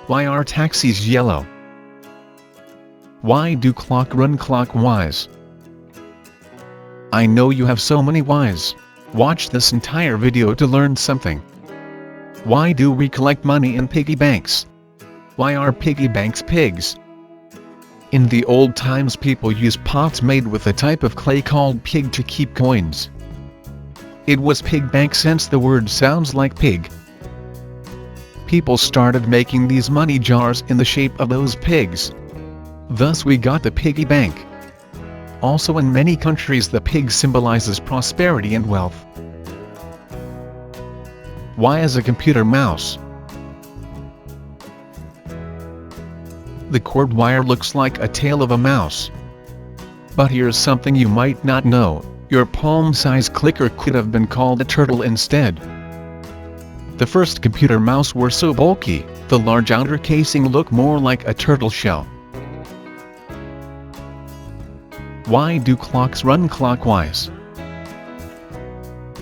Why are taxis yellow? Why do clock run clockwise? I know you have so many whys. Watch this entire video to learn something. Why do we collect money in piggy banks? Why are piggy banks pigs? In the old times, people used pots made with a type of clay called pigg to keep coins. It was pig bank since the word sounds like pig. People started making these money jars in the shape of those pigs. Thus we got the piggy bank. Also, in many countries, the pig symbolizes prosperity and wealth. Why is a computer mouse? The cord wire looks like a tail of a mouse. But here's something you might not know: your palm-sized clicker could have been called a turtle instead. The first computer mouse were so bulky, the large outer casing looked more like a turtle shell. Why do clocks run clockwise?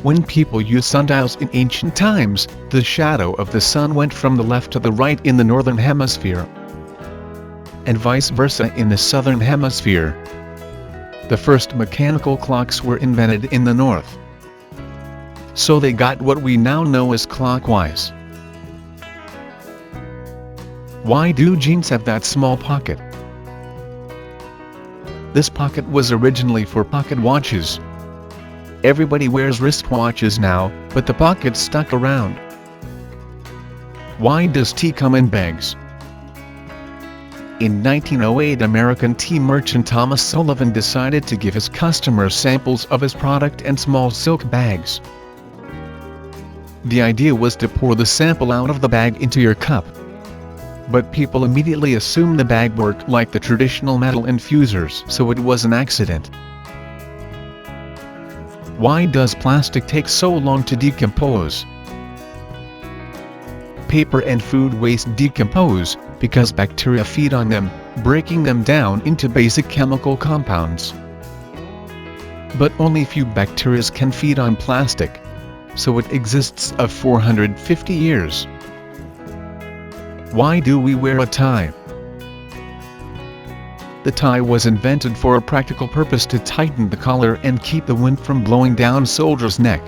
When people used sundials in ancient times, the shadow of the sun went from the left to the right in the northern hemisphere, and vice versa in the southern hemisphere. The first mechanical clocks were invented in the north, so they got what we now know as clockwise. Why do jeans have that small pocket? This pocket was originally for pocket watches. Everybody wears wristwatches now, but the pocket stuck around. Why does tea come in bags? In 1908, American tea merchant Thomas Sullivan decided to give his customers samples of his product in small silk bags. The idea was to pour the sample out of the bag into your cup. But people immediately assumed the bag worked like the traditional metal infusers, so it was an accident. Why does plastic take so long to decompose? Paper and food waste decompose because bacteria feed on them, breaking them down into basic chemical compounds. But only few bacteria can feed on plastic, so it exists of 450 years. Why do we wear a tie? The tie was invented for a practical purpose to tighten the collar and keep the wind from blowing down soldiers' neck.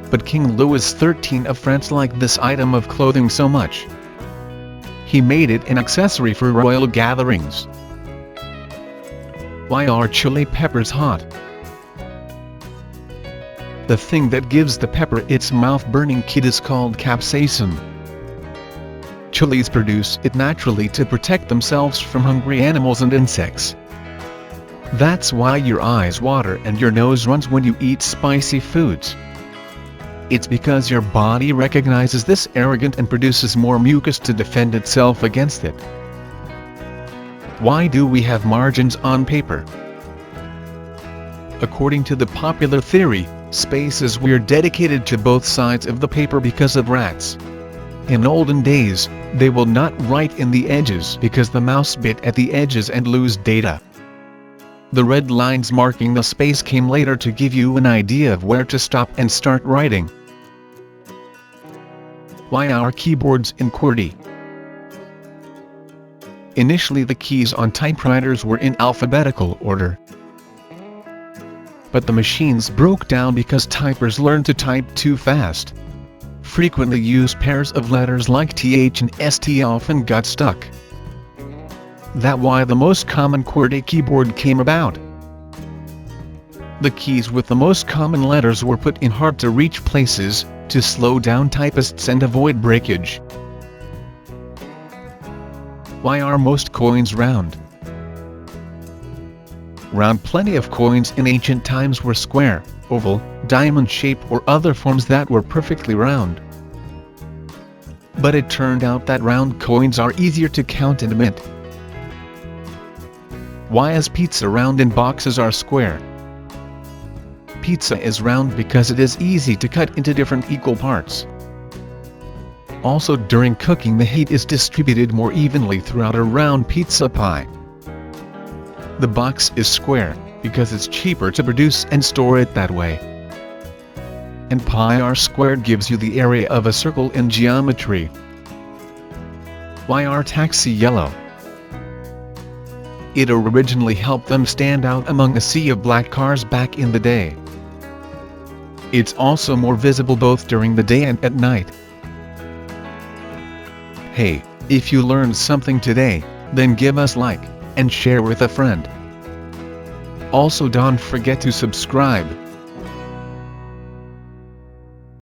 But King Louis XIII of France liked this item of clothing so much, he made it an accessory for royal gatherings. Why are chili peppers hot? The thing that gives the pepper its mouth-burning kick is called capsaicin. Chilies produce it naturally to protect themselves from hungry animals and insects. That's why your eyes water and your nose runs when you eat spicy foods. It's because your body recognizes this irritant and produces more mucus to defend itself against it. Why do we have margins on paper? According to the popular theory, spaces were dedicated to both sides of the paper because of rats. In olden days, they will not write in the edges because the mouse bit at the edges and lose data. The red lines marking the space came later to give you an idea of where to stop and start writing. Why are keyboards in QWERTY? Initially, the keys on typewriters were in alphabetical order. But the machines broke down because typers learned to type too fast. Frequently used pairs of letters like TH and ST often got stuck. That's why the most common QWERTY keyboard came about. The keys with the most common letters were put in hard-to-reach places, to slow down typists and avoid breakage. Why are most coins round? Plenty of coins in ancient times were square, oval, diamond shape or other forms that were perfectly round. But it turned out that round coins are easier to count and mint. Why is pizza round and boxes are square? Pizza is round because it is easy to cut into different equal parts. Also, during cooking, the heat is distributed more evenly throughout a round pizza pie. The box is square because it's cheaper to produce and store it that way. And pi r squared gives you the area of a circle in geometry. Why are taxi yellow? It originally helped them stand out among a sea of black cars back in the day. It's also more visible both during the day and at night. Hey, if you learned something today, then give us like, and share with a friend. Also don't forget to subscribe.